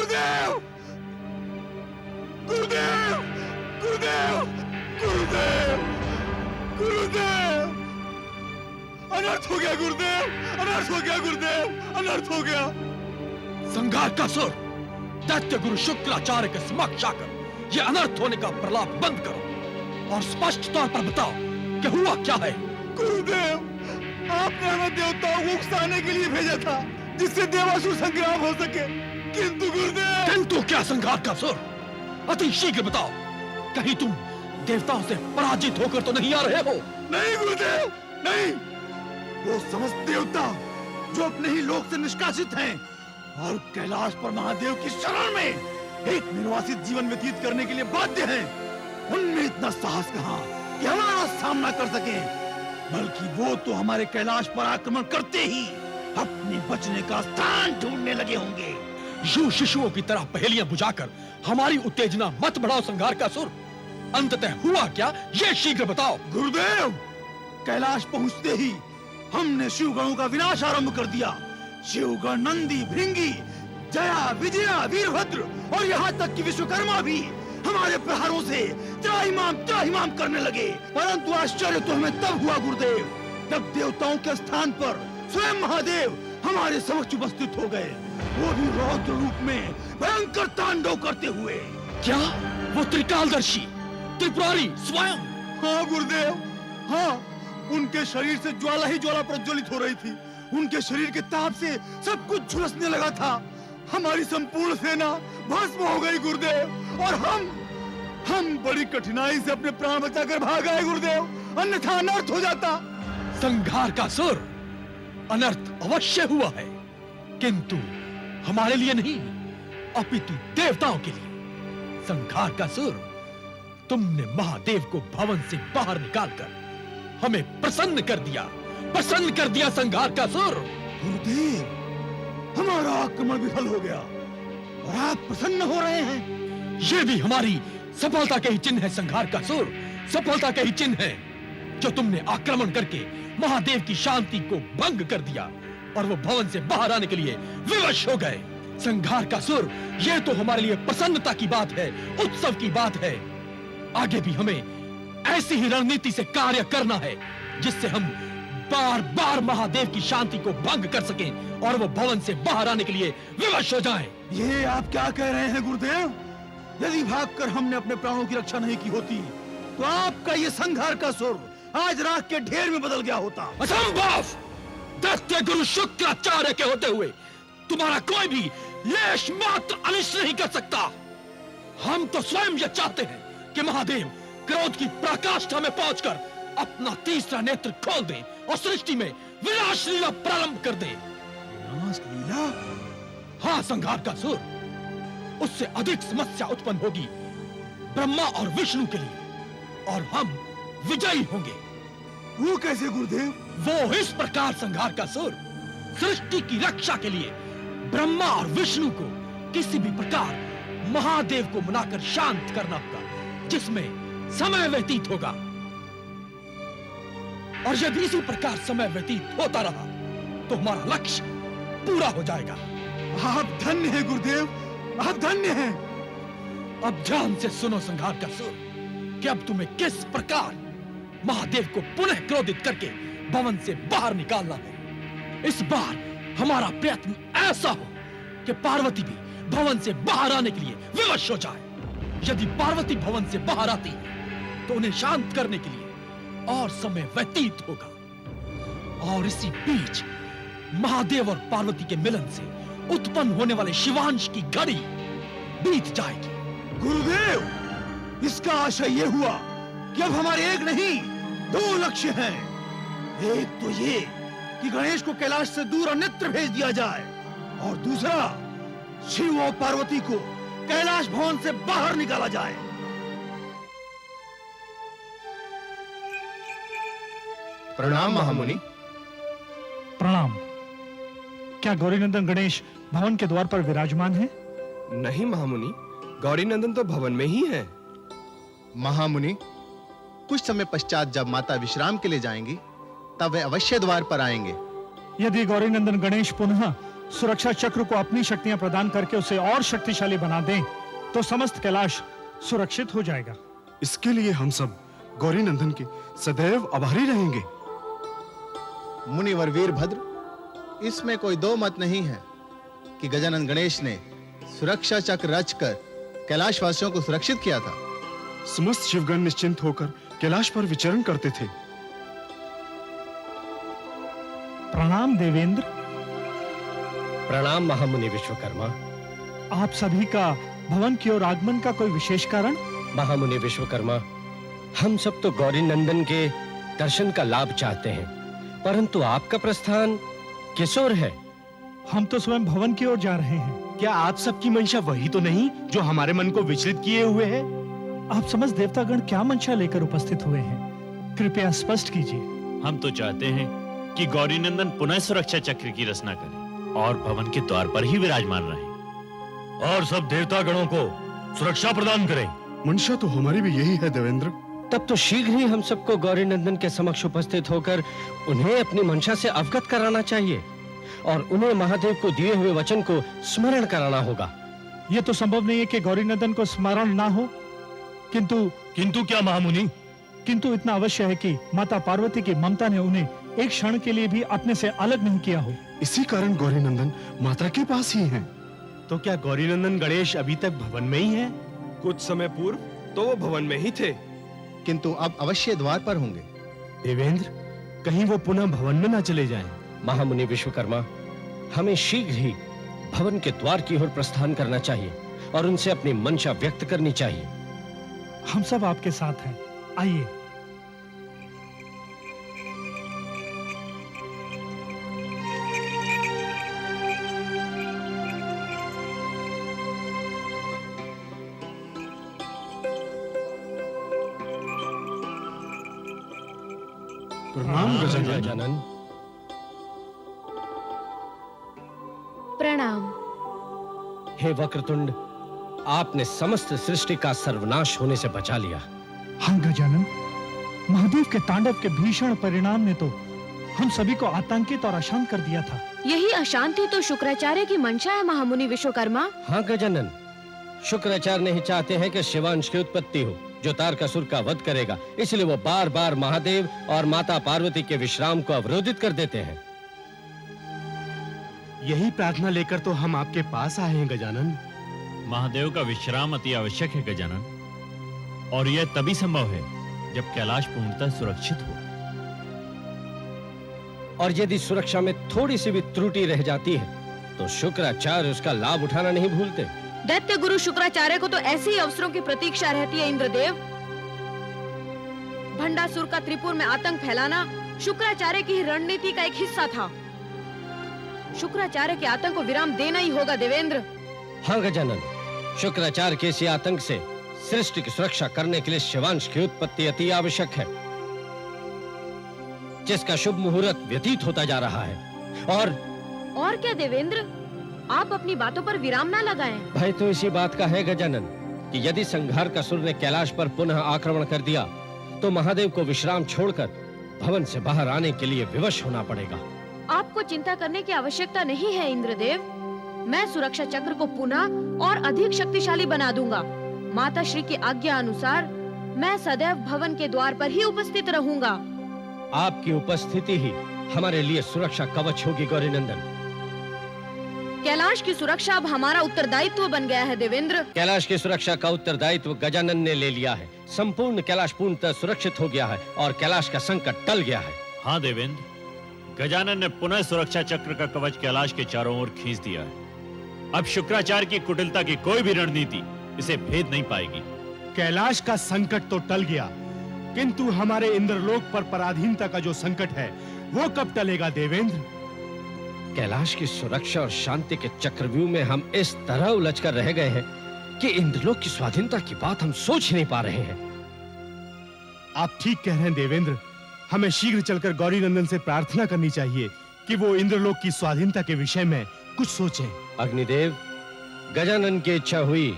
गुरुदेव, गुरुदेव, गुरुदेव, गुरुदेव, गुरुदेव, अनर्थ हो गया गुरुदेव, अनर्थ हो गया गुरुदेव, अनर्थ हो गया। संघार का सुर, दैत्य गुरु शुक्राचार्य के समक्ष आकर यह अनर्थ होने का प्रलाप बंद करो और स्पष्ट तौर पर बताओ कि हुआ क्या है। गुरुदेव, आपने हमें देवताओं को उकसाने के लिए भेजा था जिससे देवासुर संग्राम हो सके, किंतु गुरुदेव। किंतु क्या संघार का सुर? अति शीघ्र बताओ, कहीं तुम देवताओं से पराजित होकर तो नहीं आ रहे हो? नहीं गुरुदेव, नहीं। वो समस्त देवता जो अपने ही लोक से निष्कासित हैं और कैलाश पर महादेव की शरण में एक निर्वासित जीवन व्यतीत करने के लिए बाध्य हैं, उनमें इतना साहस कहां कि हमारा सामना कर सके, बल्कि वो तो हमारे कैलाश पर आक्रमण करते ही अपने बचने का स्थान ढूंढने लगे होंगे। यूं शिशुओं की तरह पहेलियां बुझाकर हमारी उत्तेजना मत बढ़ाओ संघार का सुर। अंततः हुआ क्या, ये शीघ्र बताओ। गुरुदेव, कैलाश पहुंचते ही हमने शिवगणों का विनाश आरंभ कर दिया। शिवगण नंदी, भृंगी, जया, विजया, वीरभद्र और यहाँ तक कि विश्वकर्मा भी हमारे प्रहारों से त्राहिमाम करने लगे। परंतु आश्चर्य तो हमें तब हुआ गुरुदेव, तब देवताओं के स्थान पर स्वयं महादेव हमारे समक्ष उपस्थित हो गए, वो भी रौद्र रूप में भयंकर तांडव करते हुए। क्या वो त्रिकालदर्शी त्रिपुरारी स्वयं? हाँ गुरुदेव, हाँ। उनके शरीर से ज्वाला ही ज्वाला प्रज्वलित हो रही थी। उनके शरीर के ताप से सब कुछ झुलसने लगा था। हमारी संपूर्ण सेना भस्म हो गई गुरुदेव, और हम बड़ी कठिनाई से अपने प्राण बचाकर भाग आए गुरुदेव, अन्यथा अनर्थ हो जाता। संघार का सुर, अनर्थ अवश्य हुआ है, किंतु हमारे लिए नहीं, अपितु देवताओं के लिए। संघार का सुर, तुमने महादेव को भवन से बाहर निकालकर हमें प्रसन्न कर दिया संघार का सुर। गुरुदेव, हमारा आक्रमण विफल हो गया और आप प्रसन्न हो रहे हैं। ये भी हमारी सफलता के ही चिन्ह है संघार का सुर, सफलता के ही चिन्ह है जो तुमने आक्रमण करके महादेव की शांति को भंग कर दिया और वो भवन से बाहर आने के लिए विवश हो गए। संघार का सुर, ये तो हमारे लिए प्रसन्नता की बात है, उत्सव की बात है। आगे भी हमें ऐसी ही रणनीति से कार्य करना है जिससे हम बार बार महादेव की शांति को भंग कर सकें और वो भवन से बाहर आने के लिए विवश हो जाएं। ये आप क्या कह रहे हैं गुरुदेव? यदि भागकर हमने अपने प्राणों की रक्षा नहीं की होती तो आपका ये संघार का सुर आज राख के ढेर में बदल गया होता। असंभव! दैत्य गुरु शुक्राचार्य के होते हुए तुम्हारा कोई भी लेश मात्र अनिष्ट नहीं कर सकता। हम तो स्वयं यह चाहते हैं कि महादेव क्रोध की पराकाष्ठा में पहुंचकर अपना तीसरा नेत्र खोल दे और सृष्टि में विनाश लीला प्रारंभ कर दे। विनाश लीला? हाँ संघार का सुर, उससे अधिक समस्या उत्पन्न होगी ब्रह्मा और विष्णु के लिए और हम विजयी होंगे। वो कैसे गुरुदेव? वो इस प्रकार संघार का सुर, सृष्टि की रक्षा के लिए ब्रह्मा और विष्णु को किसी भी प्रकार महादेव को मनाकर शांत करना होगा, जिसमें समय व्यतीत होगा। और यदि इसी प्रकार समय व्यतीत होता रहा तो हमारा लक्ष्य पूरा हो जाएगा। आप धन्य हैं गुरुदेव, आप धन्य हैं। अब ध्यान से सुनो संघार का सुर कि अब तुम्हें किस प्रकार महादेव को पुनः क्रोधित करके भवन से बाहर निकालना है। इस बार हमारा प्रयत्न ऐसा हो कि पार्वती भी भवन से बाहर आने के लिए विवश हो जाए। यदि पार्वती भवन से बाहर आती है तो उन्हें शांत करने के लिए और समय व्यतीत होगा और इसी बीच महादेव और पार्वती के मिलन से उत्पन्न होने वाले शिवांश की घड़ी बीत जाएगी। गुरुदेव, इसका आशय यह हुआ कि अब हमारे एक नहीं दो लक्ष्य हैं। एक तो ये कि गणेश को कैलाश से दूर अन्यत्र भेज दिया जाए और दूसरा शिव और पार्वती को कैलाश भवन से बाहर निकाला जाए। प्रणाम महामुनि। प्रणाम। क्या गौरीनंदन गणेश भवन के द्वार पर विराजमान है? नहीं महामुनि, गौरीनंदन तो भवन में ही है। महामुनि, कुछ समय पश्चात जब माता विश्राम के लिए जाएंगी तब वे अवश्य द्वार पर आएंगे। यदि गौरीनंदन गणेश पुनः सुरक्षा चक्र को अपनी शक्तियां प्रदान करके उसे और शक्तिशाली बना दें तो समस्त कैलाश सुरक्षित हो जाएगा। इसके लिए हम सब गौरी नंदन के सदैव आभारी रहेंगे। मुनिवर वीरभद्र, इसमें कोई दो मत नहीं है कि गजानन गणेश ने सुरक्षा चक्र रचकर कैलाश वासियों को सुरक्षित किया था। समस्त शिवगण निश्चिंत होकर कैलाश पर विचरण करते थे। प्रणाम देवेंद्र। प्रणाम महामुनि विश्वकर्मा। आप सभी का भवन की ओर आगमन का कोई विशेष कारण? महामुनि विश्वकर्मा, हम सब तो गौरी नंदन के दर्शन का लाभ चाहते हैं, परंतु आपका प्रस्थान किस ओर है? हम तो स्वयं भवन की ओर जा रहे हैं। क्या आप सबकी मंशा वही तो नहीं जो हमारे मन को विचलित किए हुए है? आप समस्त देवतागण क्या मंशा लेकर उपस्थित हुए हैं? कृपया स्पष्ट कीजिए। हम तो चाहते हैं कि गौरी नंदन पुनः सुरक्षा चक्र की रचना करें और भवन के द्वार पर ही विराजमान रहें और सब देवता गणों को सुरक्षा प्रदान करें। मंशा तो हमारी भी यही है देवेंद्र। तब तो शीघ्र ही हम सबको गौरी नंदन के समक्ष उपस्थित होकर उन्हें अपनी मंशा से अवगत कराना चाहिए और उन्हें महादेव को दिए हुए वचन को स्मरण कराना होगा। यह तो संभव नहीं है कि गौरी नंदन को स्मरण ना हो, किंतु क्या महामुनि? किंतु इतना अवश्य है कि माता पार्वती की ममता ने उन्हें एक क्षण के लिए भी अपने से अलग नहीं किया हो। इसी कारण गौरी नंदन माता के पास ही हैं। तो क्या गौरी नंदन गणेश अभी तक भवन में ही है? कुछ समय पूर्व तो वो भवन में ही थे, किंतु अब अवश्य द्वार पर होंगे। देवेंद्र, कहीं वो पुनः भवन में ना चले जाएं। महामुनि विश्वकर्मा, हमें शीघ्र ही भवन के द्वार की ओर प्रस्थान करना चाहिए और उनसे अपनी मंशा व्यक्त करनी चाहिए। हम सब आपके साथ हैं, आइए। प्रणाम गजानन। प्रणाम। हे वक्रतुंड, आपने समस्त सृष्टि का सर्वनाश होने से बचा लिया। हाँ गजानन, महादेव के तांडव के भीषण परिणाम ने तो हम सभी को आतंकित और अशांत कर दिया था। यही अशांति तो शुक्राचार्य की मंशा है महामुनि विश्वकर्मा। हाँ गजानन, शुक्राचार्य नहीं चाहते हैं कि शिवांश की उत्पत्ति हो जो तारकासुर का वध करेगा, इसलिए वो बार बार महादेव और माता पार्वती के विश्राम को अवरोधित कर देते हैं। यही प्रार्थना लेकर तो हम आपके पास आए हैं गजानन। महादेव का विश्राम अति आवश्यक है गजानन, और यह तभी संभव है जब कैलाश पूर्णतः सुरक्षित हो। और यदि सुरक्षा में थोड़ी सी भी त्रुटि रह जाती है तो शुक्राचार्य उसका लाभ उठाना नहीं भूलते। दैत्य गुरु शुक्राचार्य को तो ऐसे ही अवसरों की प्रतीक्षा रहती है इंद्रदेव। भंडासुर का त्रिपुर में आतंक फैलाना शुक्राचार्य की रणनीति का एक हिस्सा था। शुक्राचार्य के आतंक को विराम देना ही होगा देवेंद्र। हाँ गजानन, शुक्राचार्य के इसी आतंक से सृष्टि की सुरक्षा करने के लिए शिवांश की उत्पत्ति अति आवश्यक है, जिसका शुभ मुहूर्त व्यतीत होता जा रहा है। और क्या देवेंद्र, आप अपनी बातों पर विराम ना लगाएं। भय तो इसी बात का है गजानन कि यदि संघारकासुर ने कैलाश पर पुनः आक्रमण कर दिया तो महादेव को विश्राम छोड़कर भवन से बाहर आने के लिए विवश होना पड़ेगा। आपको चिंता करने की आवश्यकता नहीं है इंद्रदेव। मैं सुरक्षा चक्र को पुनः और अधिक शक्तिशाली बना दूंगा। माता श्री की आज्ञा अनुसार मैं सदैव भवन के द्वार पर ही उपस्थित रहूंगा। आपकी उपस्थिति ही हमारे लिए सुरक्षा कवच होगी गौरी नंदन। कैलाश की सुरक्षा अब हमारा उत्तरदायित्व बन गया है देवेंद्र। कैलाश की सुरक्षा का उत्तरदायित्व गजानन ने ले लिया है। संपूर्ण कैलाश पूर्णतः सुरक्षित हो गया है और कैलाश का संकट टल गया है। हाँ देवेंद्र, गजानन ने पुनः सुरक्षा चक्र का कवच कैलाश के चारों ओर खींच दिया है। अब शुक्राचार्य की कुटिलता की कोई भी रणनीति इसे भेद नहीं पाएगी। कैलाश का संकट तो टल गया, किंतु हमारे इंद्रलोक पर पराधीनता का जो संकट है वो कब टलेगा देवेंद्र? कैलाश की सुरक्षा और शांति के चक्रव्यूह में हम इस तरह उलझ कर रह गए हैं कि इंद्रलोक की स्वाधीनता की बात हम सोच ही नहीं पा रहे हैं। आप ठीक कह रहे हैं देवेंद्र। हमें शीघ्र चलकर गौरी नंदन से प्रार्थना करनी चाहिए कि वो इंद्रलोक की स्वाधीनता के विषय में कुछ सोचें। अग्निदेव, गजानन की इच्छा हुई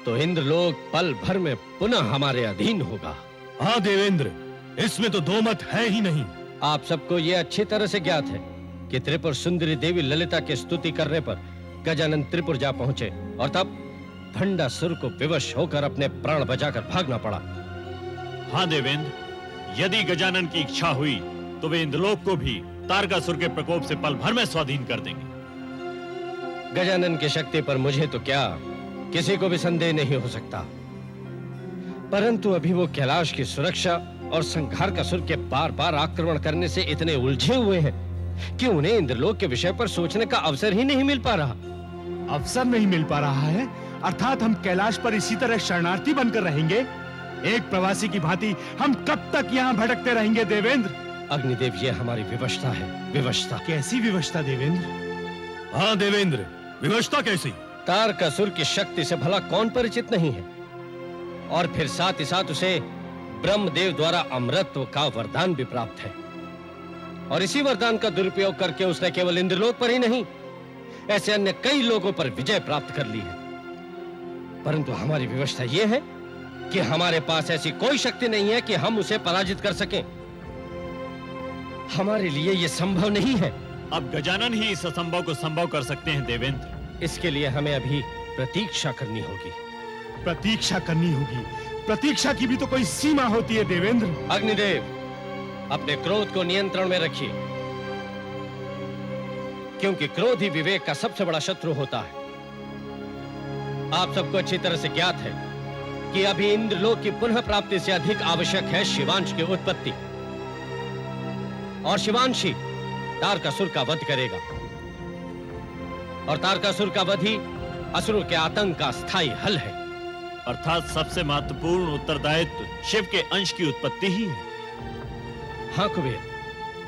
तो इंद्रलोक पल भर में पुनः हमारे अधीन होगा। हाँ देवेंद्र, इसमें तो दो मत है ही नहीं। आप सबको ये अच्छी तरह से ज्ञात है कि त्रिपुर सुंदरी देवी ललिता की स्तुति करने पर गजानन त्रिपुर जा पहुंचे और तब भंडासुर को विवश होकर अपने प्राण बचाकर भागना पड़ा। हाँ देवेंद्र, यदि गजानन की इच्छा हुई तो वे इंद्रलोक को भी तारकासुर के प्रकोप से पल भर में स्वाधीन कर देंगे। गजानन की शक्ति पर मुझे तो क्या, किसी को भी संदेह नहीं हो सकता, परंतु अभी वो कैलाश की सुरक्षा और संघारकासुर के बार बार आक्रमण करने से इतने उलझे हुए हैं कि उन्हें इंद्रलोक के विषय पर सोचने का अवसर ही नहीं मिल पा रहा। अवसर नहीं मिल पा रहा है, अर्थात हम कैलाश पर इसी तरह शरणार्थी बनकर रहेंगे। एक प्रवासी की भांति हम कब तक यहाँ भटकते रहेंगे देवेंद्र? अग्निदेव, ये हमारी विवशता है। विवशता? कैसी विवशता देवेंद्र? हाँ देवेंद्र, विवशता कैसी? तारकासुर की शक्ति से भला कौन परिचित नहीं है? और फिर साथ ही साथ उसे ब्रह्मदेव द्वारा अमरत्व का वरदान भी प्राप्त है, और इसी वरदान का दुरुपयोग करके उसने केवल इंद्रलोक पर ही नहीं, ऐसे अन्य कई लोगों पर विजय प्राप्त कर ली है। परंतु हमारी व्यवस्था यह है कि हमारे पास ऐसी कोई शक्ति नहीं है कि हम उसे पराजित कर सकें। हमारे लिए यह संभव नहीं है। अब गजानन ही इस असंभव को संभव कर सकते हैं देवेंद्र। इसके लिए हमें अभी प्रतीक्षा करनी होगी। प्रतीक्षा करनी होगी? प्रतीक्षा की भी तो कोई सीमा होती है देवेंद्र। अग्निदेव, अपने क्रोध को नियंत्रण में रखिए, क्योंकि क्रोध ही विवेक का सबसे बड़ा शत्रु होता है। आप सबको अच्छी तरह से ज्ञात है कि अभी इंद्रलोक की पुनः प्राप्ति से अधिक आवश्यक है शिवांश की उत्पत्ति, और शिवांश ही तारकासुर का वध करेगा, और तारकासुर का वध ही असुरों के आतंक का स्थायी हल है। अर्थात सबसे महत्वपूर्ण उत्तरदायित्व शिव के अंश की उत्पत्ति ही है। हाँ कुबेर,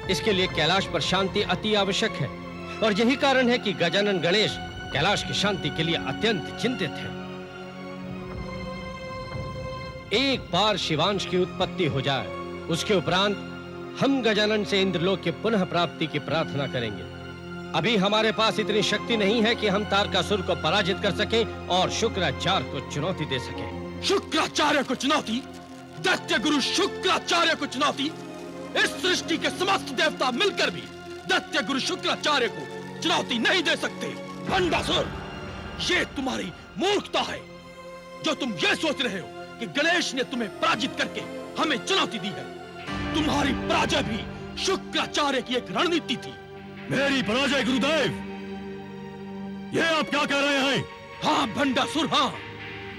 इसके लिए कैलाश पर शांति अति आवश्यक है, और यही कारण है कि गजानन गणेश कैलाश की शांति के लिए अत्यंत चिंतित है। एक बार शिवांश की उत्पत्ति हो जाए, उसके उपरांत हम गजानन से इंद्रलोक की पुनः प्राप्ति की प्रार्थना करेंगे। अभी हमारे पास इतनी शक्ति नहीं है कि हम तारकासुर को पराजित कर सकें और शुक्राचार्य को चुनौती दे सकें। शुक्राचार्य को चुनौती? दैत्य गुरु शुक्राचार्य को चुनौती? इस सृष्टि के समस्त देवता मिलकर भी दैत्य गुरु शुक्राचार्य को चुनौती नहीं दे सकते। भंडासुर, ये तुम्हारी मूर्खता है जो तुम ये सोच रहे हो कि गणेश ने तुम्हें पराजित करके हमें चुनौती दी है। तुम्हारी पराजय भी शुक्राचार्य की एक रणनीति थी। मेरी पराजय गुरुदेव? ये आप क्या कह रहे हैं? हाँ भंडासुर, हाँ,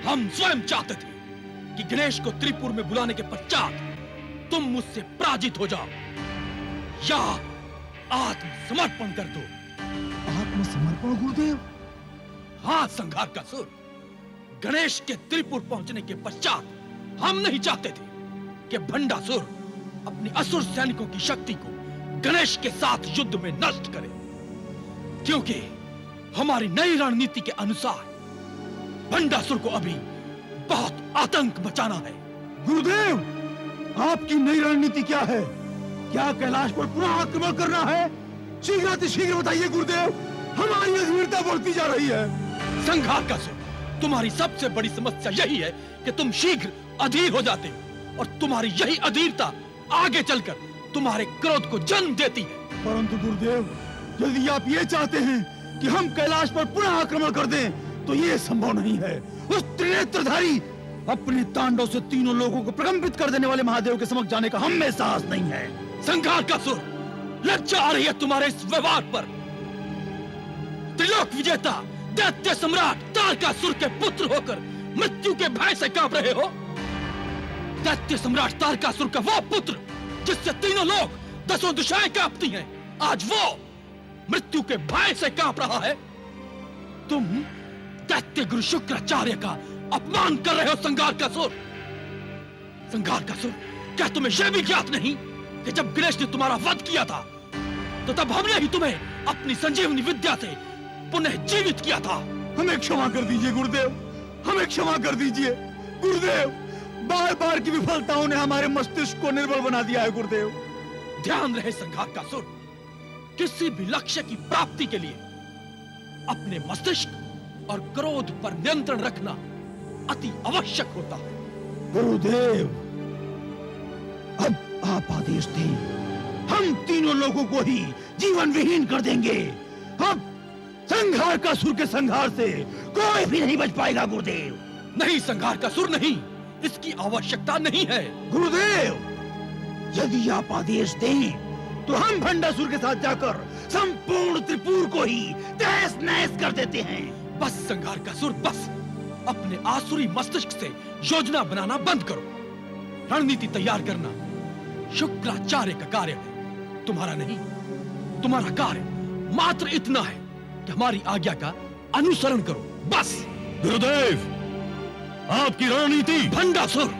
हम स्वयं चाहते थे कि गणेश को त्रिपुर में बुलाने के पश्चात तुम मुझसे पराजित हो जाओ या आत्मसमर्पण कर दो। आत्मसमर्पण गुरुदेव? हाँ संघारकासुर, गणेश के त्रिपुर पहुंचने के पश्चात हम नहीं चाहते थे कि भंडासुर अपनी असुर सैनिकों की शक्ति को गणेश के साथ युद्ध में नष्ट करे, क्योंकि हमारी नई रणनीति के अनुसार भंडासुर को अभी बहुत आतंक मचाना है। गुरुदेव, आपकी नई रणनीति क्या है? क्या कैलाश पर पुनः आक्रमण करना है? शीघ्र बताइए गुरुदेव, हमारी अधीरता बढ़ती जा रही है। संघारकासुर, तुम्हारी सबसे बड़ी समस्या यही है कि तुम शीघ्र अधीर हो जाते हो, और तुम्हारी यही अधीरता आगे चलकर तुम्हारे क्रोध को जन्म देती है। परंतु गुरुदेव, यदि आप ये चाहते हैं कि हम कैलाश पर पुनः आक्रमण कर दें, तो ये संभव नहीं है। उस त्रिनेत्रधारी अपने तांडव से तीनों लोगों को प्रकंपित कर देने वाले महादेव के समक्ष जाने का हम में साहस नहीं है। संघारकासुर, लज्जा आ रही है तुम्हारे इस व्यवहार पर। त्रिलोक विजेता दैत्य सम्राट तारकासुर के पुत्र होकर मृत्यु के भय से कांप रहे हो। दैत्य सम्राट तारकासुर का वो पुत्र जिससे तीनों लोग दसों दिशाएं कांपती हैं, आज वो मृत्यु के भय से कांप रहा है। तुम दैत्य गुरु शुक्राचार्य का अपमान कर रहे हो संघारकासुर। संघारकासुर, क्या तुम्हें यह भी ज्ञात नहीं कि जब गणेश ने तुम्हारा वध किया था, तो तब हमने भी तुम्हें अपनी संजीवनी विद्या से पुनः जीवित किया था। हमें क्षमा कर दीजिए गुरुदेव, हमें क्षमा कर दीजिए गुरुदेव। बार बार की विफलताओं ने हमारे मस्तिष्क को निर्बल बना दिया है गुरुदेव। ध्यान रहे संघारकासुर, किसी भी लक्ष्य की प्राप्ति के लिए अपने मस्तिष्क और क्रोध पर नियंत्रण रखना अति आवश्यक होता है। गुरुदेव, अब आप आदेश दें हम तीनों लोगों को ही जीवन विहीन कर देंगे। अब संघार का सुर के संघार से कोई भी नहीं बच पाएगा गुरुदेव। नहीं, संघार का सुर नहीं, इसकी आवश्यकता नहीं है। गुरुदेव, यदि आप आदेश दें तो हम भंडासुर के साथ जाकर संपूर्ण त्रिपुर को ही तहस नहस कर देते हैं। बस संघार का सुर, बस। अपने आसुरी मस्तिष्क से योजना बनाना बंद करो। रणनीति तैयार करना शुक्राचार्य का कार्य है, तुम्हारा नहीं। तुम्हारा कार्य मात्र इतना है कि हमारी आज्ञा का अनुसरण करो, बस। गुरुदेव, आपकी रणनीति। भंडासुर,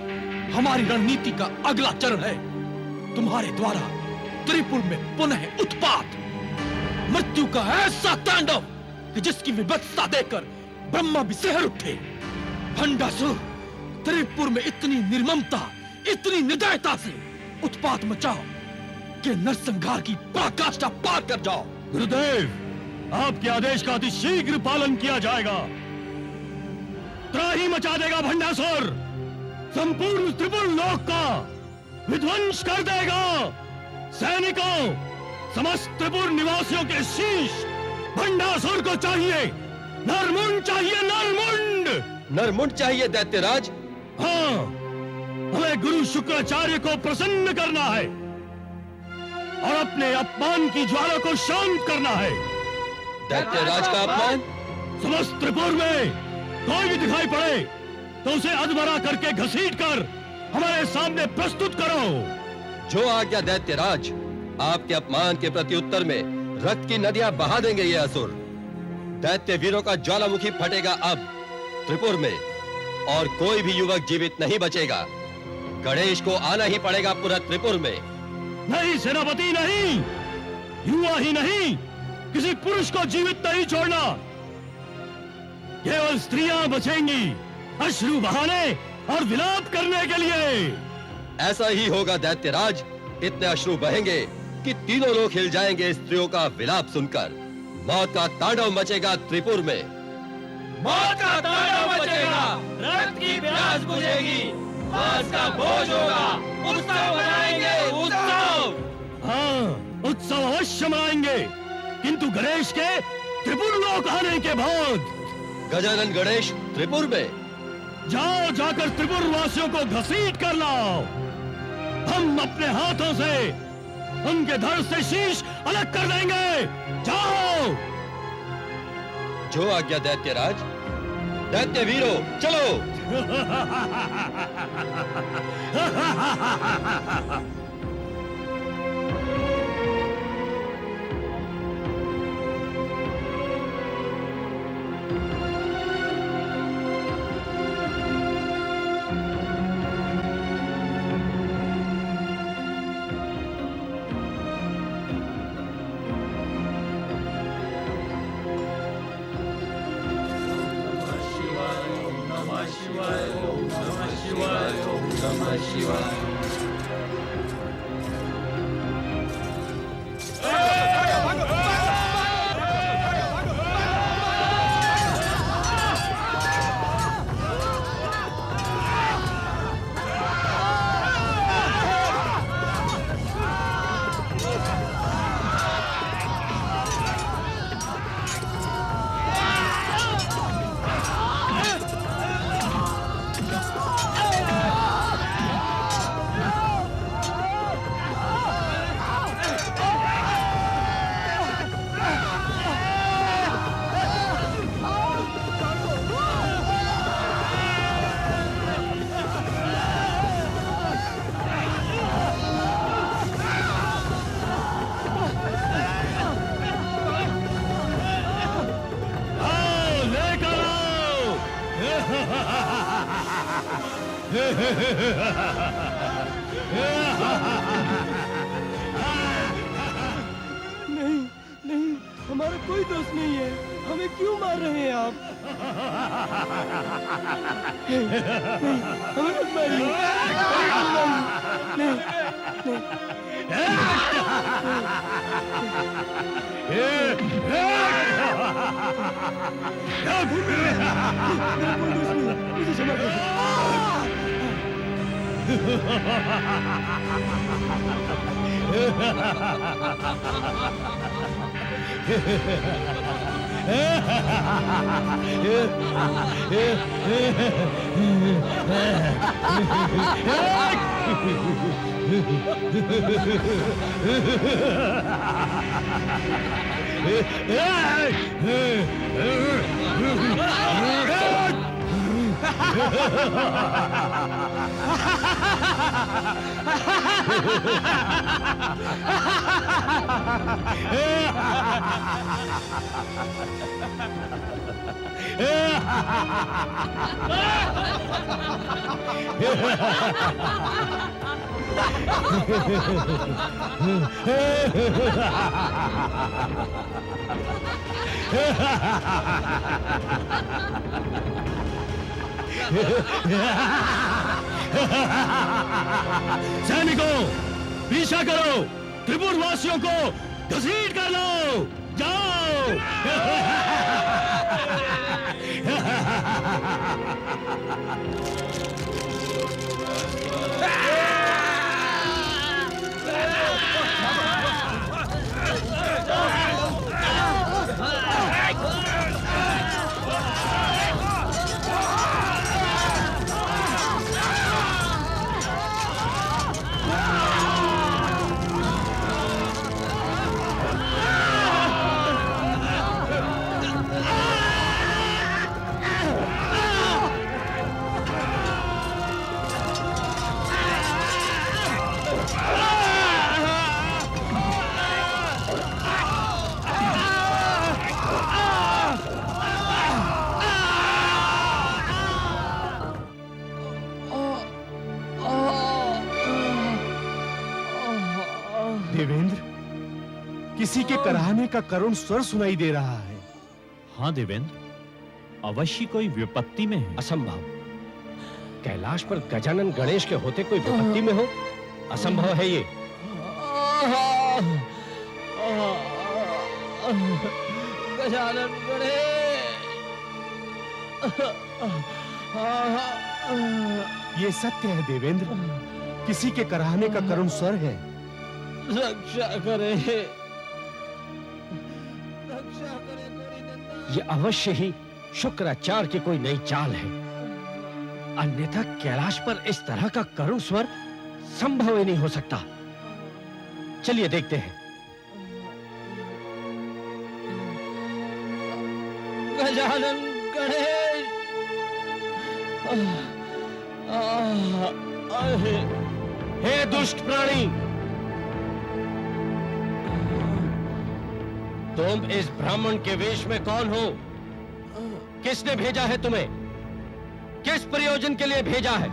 हमारी रणनीति का अगला चरण है तुम्हारे द्वारा त्रिपुर में पुनः उत्पात, मृत्यु का ऐसा तांडव कि जिसकी विभत्सता देखकर ब्रह्मा भी सिहर उठे। भंडासुर, त्रिपुर में इतनी निर्ममता, इतनी निर्दयता से उत्पात मचाओ कि नरसंहार की पराकाष्ठा पार कर जाओ। गुरुदेव, आपके आदेश का अति शीघ्र पालन किया जाएगा। त्राही मचा देगा भंडासुर, संपूर्ण त्रिपुर लोक का विध्वंस कर देगा। सैनिकों, समस्त त्रिपुर निवासियों के शीश भंडासुर को चाहिए। नरमुंड चाहिए, नरमुंड। नरमुंड चाहिए दैत्यराज। हाँ, हमें गुरु शुक्राचार्य को प्रसन्न करना है और अपने अपमान की ज्वाला को शांत करना है। दैत्यराज का अपमान? समस्त त्रिपुर में कोई भी दिखाई पड़े तो उसे अधमरा करके घसीट कर हमारे सामने प्रस्तुत करो। जो आज्ञा दैत्यराज। आपके अपमान के प्रत्युत्तर में रक्त की नदियां बहा देंगे ये असुर। दैत्य वीरों का ज्वालामुखी फटेगा अब त्रिपुर में, और कोई भी युवक जीवित नहीं बचेगा। गणेश को आना ही पड़ेगा पूरा त्रिपुर में। नहीं सेनापति, नहीं। युवा ही नहीं, किसी पुरुष को जीवित नहीं छोड़ना। केवल स्त्रियां बचेंगी अश्रु बहाने और विलाप करने के लिए। ऐसा ही होगा दैत्यराज। इतने अश्रु बहेंगे कि तीनों लोग हिल जाएंगे स्त्रियों का विलाप सुनकर। मौत का तांडव मचेगा त्रिपुर में। मौत का तांडव मचेगा, रक्त की प्यास बुझेगी, मांस का भोज होगा, उत्सव मनाएंगे, उत्सव। हाँ, उत्सव अवश्य मनाएंगे, किंतु गणेश के त्रिपुर लोक आने के बाद। गजानन गणेश त्रिपुर में? जाओ, जाकर त्रिपुर वासियों को घसीट कर लाओ। हम अपने हाथों से उनके धड़ से शीश अलग कर देंगे। जाओ। जो आज्ञा दैत्यराज। दैत्य वीरों, चलो। नहीं, नहीं, हमारा कोई दोष नहीं है। हमें क्यों मार रहे हैं आप? नहीं, नहीं, हमें मत मारिए। नहीं, मुझे क्षमा कर दो। सैनिकों, पीछा करो, त्रिपुर वासियों को घसीट कर लो, जाओ। देवेंद्र, किसी के कराहने का करुण स्वर सुनाई दे रहा है। हाँ देवेंद्र, अवश्य कोई विपत्ति में है। असंभव। कैलाश पर गजानन गणेश के होते कोई विपत्ति में हो? असंभव है ये। गजानन गणेश, ये सत्य है देवेंद्र, किसी के कराहने का करुण स्वर है। रक्षा करे, रक्षा करे गौरीनंदन। ये अवश्य ही शुक्राचार्य की कोई नई चाल है, अन्यथा कैलाश पर इस तरह का करुण स्वर संभव ही नहीं हो सकता। चलिए देखते हैं। गजानन गणेश, हे दुष्ट प्राणी, तुम इस ब्राह्मण के वेश में कौन हो? किसने भेजा है तुम्हें? किस प्रयोजन के लिए भेजा है?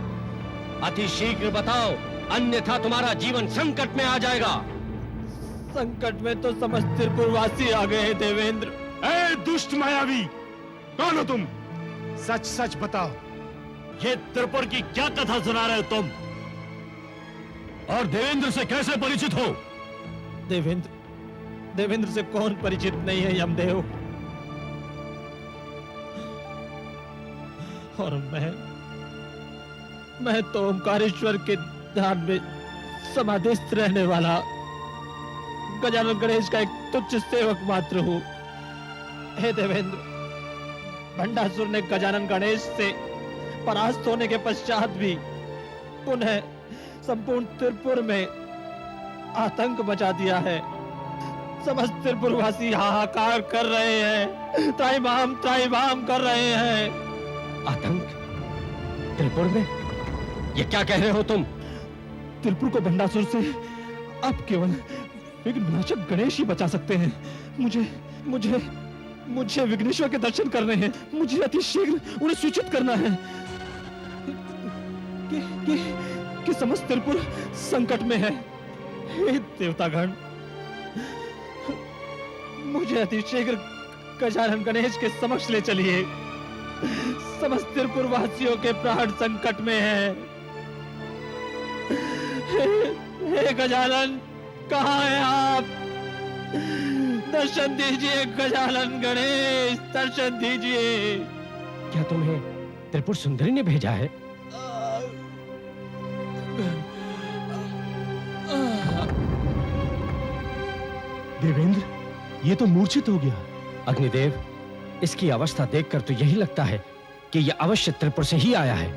अति शीघ्र बताओ, अन्यथा तुम्हारा जीवन संकट में आ जाएगा। संकट में तो समस्त त्रिपुरवासी आ गए हैं देवेंद्र। ए दुष्ट मायावी, कौन हो तुम? सच सच बताओ। ये त्रिपुर की क्या कथा सुना रहे हो तुम? और देवेंद्र से कैसे परिचित हो? देवेंद्र से कौन परिचित नहीं है यमदेव? और मैं तो ओमकारेश्वर के ध्यान में समाधिस्थ रहने वाला गजानन गणेश का एक तुच्छ सेवक मात्र हूं। हे देवेंद्र, भंडासुर ने गजानन गणेश से परास्त होने के पश्चात भी पुनः संपूर्ण त्रिपुर में आतंक मचा दिया है। समस्त त्रिपुरवासी हाहाकार कर रहे हैं, त्राहिमाम कर रहे हैं। आतंक त्रिपुर में? ये क्या कह रहे हो तुम? त्रिपुर को भंडासुर से अब केवल विघ्ननाशक गणेश ही बचा सकते हैं। मुझे विघ्नेश्वर के दर्शन करने हैं। मुझे अति शीघ्र उन्हें सूचित करना है कि समस्त त्रिपुर संकट में है। हे देवतागण, मुझे अति शीघ्र गजानन गणेश के समक्ष ले चलिए। समस्त त्रिपुर वासियों के प्राण संकट में है। हे गजानन, कहाँ हैं आप? दर्शन दीजिए गजानन गणेश, दर्शन दीजिए। क्या तुम्हें त्रिपुर सुंदरी ने भेजा है? देवेंद्र, ये तो मूर्छित हो गया। अग्निदेव, इसकी अवस्था देखकर तो यही लगता है कि यह अवश्य त्रिपुर से ही आया है।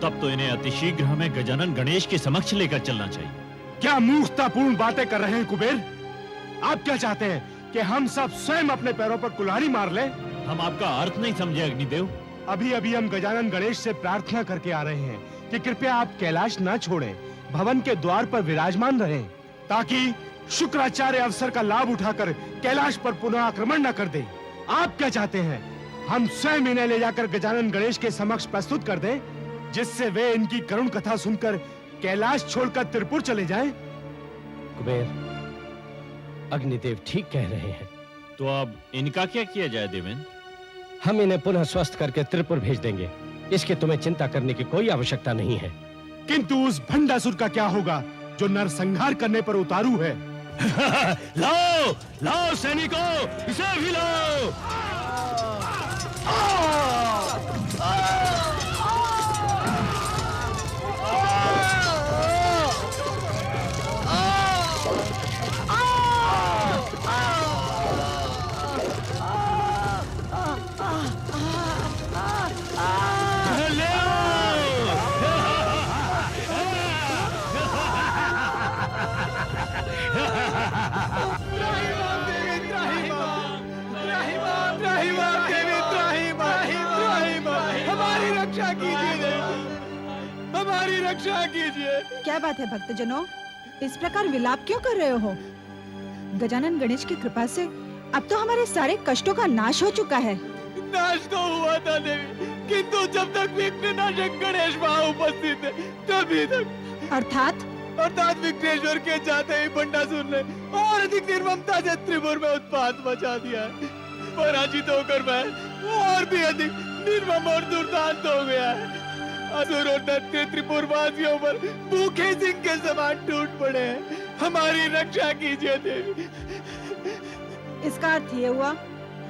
तब तो इन्हें अतिशीघ्र हमें गजानन गणेश के समक्ष लेकर चलना चाहिए। क्या मूर्खतापूर्ण बातें कर रहे हैं कुबेर? आप क्या चाहते हैं कि हम सब स्वयं अपने पैरों पर कुल्हाड़ी मार लें? हम आपका अर्थ नहीं समझे अग्निदेव। अभी अभी हम गजानन गणेश से प्रार्थना करके आ रहे हैं कि कृपया आप कैलाश ना छोड़ें, भवन के द्वार पर विराजमान रहें, ताकि शुक्राचार्य अवसर का लाभ उठाकर कैलाश पर पुनः आक्रमण न कर दे। आप क्या चाहते हैं? हम स्वयं इन्हें ले जाकर गजानन गणेश के समक्ष प्रस्तुत कर दें, जिससे वे इनकी करुण कथा सुनकर कैलाश छोड़कर त्रिपुर चले जाएं? कुबेर, अग्निदेव ठीक कह रहे हैं। तो अब इनका क्या किया जाए देवेंद्र? हम इन्हें पुनः स्वस्थ करके त्रिपुर भेज देंगे। इसकी तुम्हें चिंता करने की कोई आवश्यकता नहीं है। किंतु उस भंडासुर का क्या होगा जो नरसंहार करने पर उतारू है? लाओ लाओ सैनिकों, इसे भी लाओ। हमारी रक्षा कीजिए, हमारी रक्षा कीजिए। क्या बात है भक्तजनों, इस प्रकार विलाप क्यों कर रहे हो? गजानन गणेश की कृपा से अब तो हमारे सारे कष्टों का नाश हो चुका है। नाश तो हुआ था देवी, किंतु जब तक विघ्ननाशक गणेश वहाँ उपस्थित है तभी तक। अर्थात विघ्नेश्वर के जाते ही भंडासुर ने और अधिक निर्ममता से त्रिपुर में उत्पात मचा दिया है। पराजित होकर मैं और भी अधिक निर्मम और दुर्दांत हो गया है। असुर और दैत्य त्रिपुर वासियों पर भूखे सिंह के समान टूट पड़े हैं। हमारी रक्षा कीजिए देवी। इसका अर्थ ये हुआ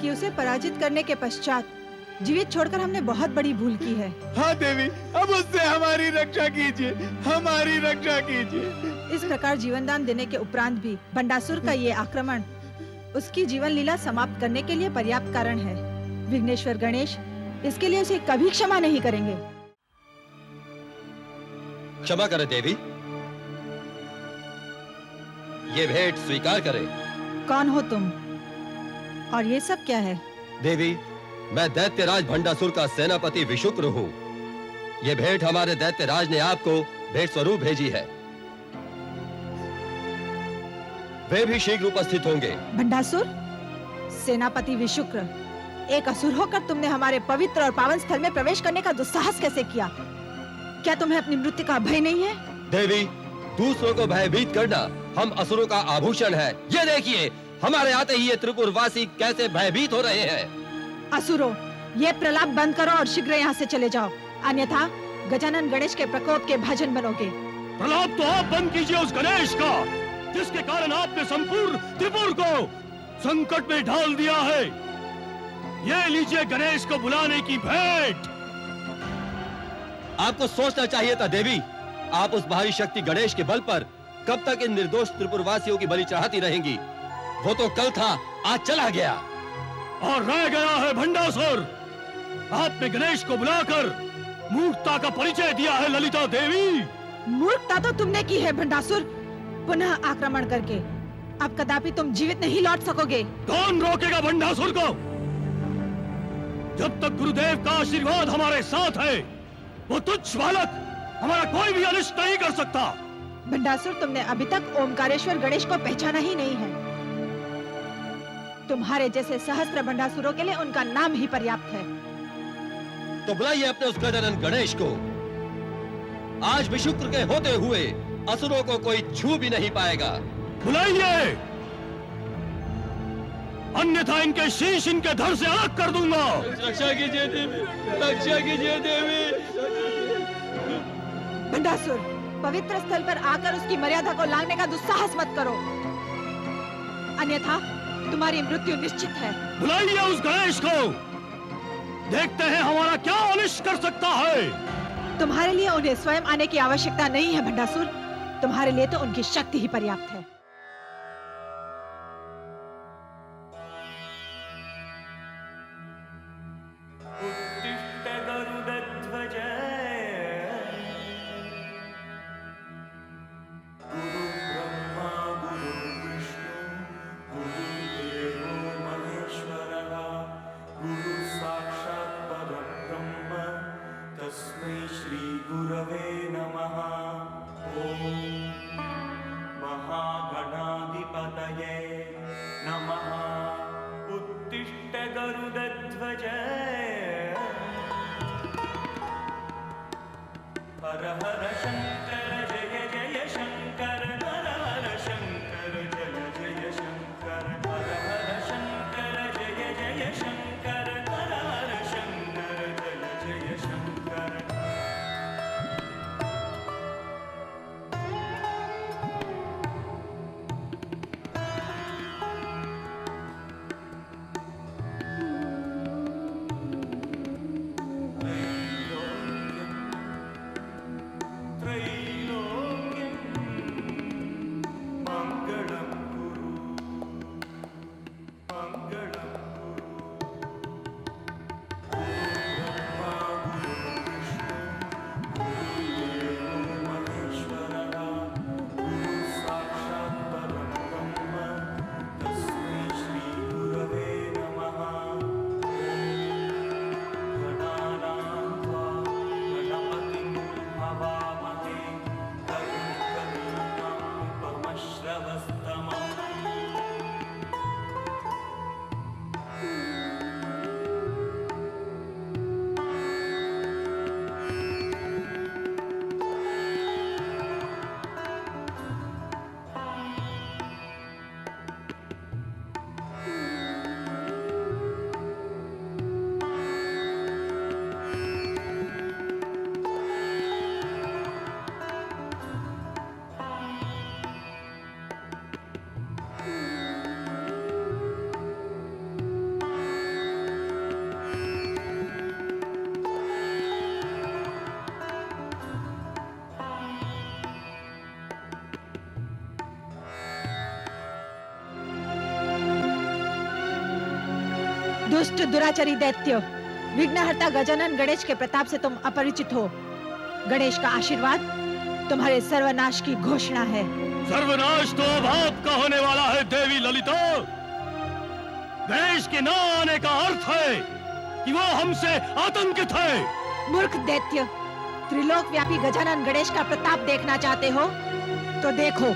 कि उसे पराजित करने के पश्चात जीवित छोड़कर हमने बहुत बड़ी भूल की है। हाँ देवी, अब उससे हमारी रक्षा कीजिए, हमारी रक्षा कीजिए। इस प्रकार जीवन दान देने के उपरांत भी भंडासुर का ये आक्रमण उसकी जीवन लीला समाप्त करने के लिए पर्याप्त कारण है। विघ्नेश्वर गणेश इसके लिए उसे कभी क्षमा नहीं करेंगे। क्षमा करे देवी, ये भेंट स्वीकार करे। कौन हो तुम और ये सब क्या है? देवी, मैं दैत्यराज भंडासुर का सेनापति विशुक्र हूँ। ये भेंट हमारे दैत्यराज ने आपको भेंट स्वरूप भेजी है। वे भी शीघ्र उपस्थित होंगे। भंडासुर, सेनापति विशुक्र, एक असुर होकर तुमने हमारे पवित्र और पावन स्थल में प्रवेश करने का दुस्साहस कैसे किया? क्या तुम्हें अपनी मृत्यु का भय नहीं है? देवी, दूसरों को भयभीत करना हम असुरों का आभूषण है। ये देखिए, हमारे आते ही ये त्रिपुरवासी कैसे भयभीत हो रहे हैं। असुरों, ये प्रलाप बंद करो और शीघ्र यहाँ से चले जाओ, अन्यथा गजानन गणेश के प्रकोप के भाजन बनोगे। प्रलाप तो आप बंद कीजिए उस गणेश का, जिसके कारण आपने संपूर्ण त्रिपुर को संकट में डाल दिया है। ये लीजिए गणेश को बुलाने की भेंट। आपको सोचना चाहिए था देवी, आप उस भारी शक्ति गणेश के बल पर कब तक इन निर्दोष त्रिपुरवासियों की बलि चढ़ाती रहेंगी। वो तो कल था, आज चला गया और रह गया है भंडासुर। आपने गणेश को बुलाकर मूर्खता का परिचय दिया है ललिता देवी। मूर्खता तो तुमने की है भंडासुर, पुनः आक्रमण करके। अब कदापि तुम जीवित नहीं लौट सकोगे। कौन रोकेगा भंडासुर को? जब तक गुरुदेव का आशीर्वाद हमारे साथ है, वो तुच्छ बालक हमारा कोई भी अनिष्ट नहीं कर सकता। भंडासुर, तुमने अभी तक ओमकारेश्वर गणेश को पहचाना ही नहीं है। तुम्हारे जैसे सहस्त्र भंडासुरों के लिए उनका नाम ही पर्याप्त है। तो बुलाइए अपने उस गजानन गणेश को। आज विशुक्र के होते हुए असुरों को कोई छू भी नहीं पाएगा। बुलाइए, अन्यथा इनके शीश इनके धड़ से अलग कर दूंगा। रक्षा कीजिए देवी, रक्षा कीजिए देवी। भंडासुर, पवित्र स्थल पर आकर उसकी मर्यादा को लांघने का दुस्साहस मत करो, अन्यथा तुम्हारी मृत्यु निश्चित है। बुलाइए उस गणेश को, देखते हैं हमारा क्या अनिष्ट कर सकता है। तुम्हारे लिए उन्हें स्वयं आने की आवश्यकता नहीं है भंडासुर, तुम्हारे लिए तो उनकी शक्ति ही पर्याप्त है। दुष्ट दुराचारी दैत्य, विघ्नहर्ता गजानन गणेश के प्रताप से तुम अपरिचित हो। गणेश का आशीर्वाद तुम्हारे सर्वनाश की घोषणा है। सर्वनाश तो अब आपका होने वाला है देवी ललिता। गणेश के न आने का अर्थ है कि वो हमसे आतंकित है। मूर्ख दैत्य, त्रिलोक व्यापी गजानन गणेश का प्रताप देखना चाहते हो तो देखो।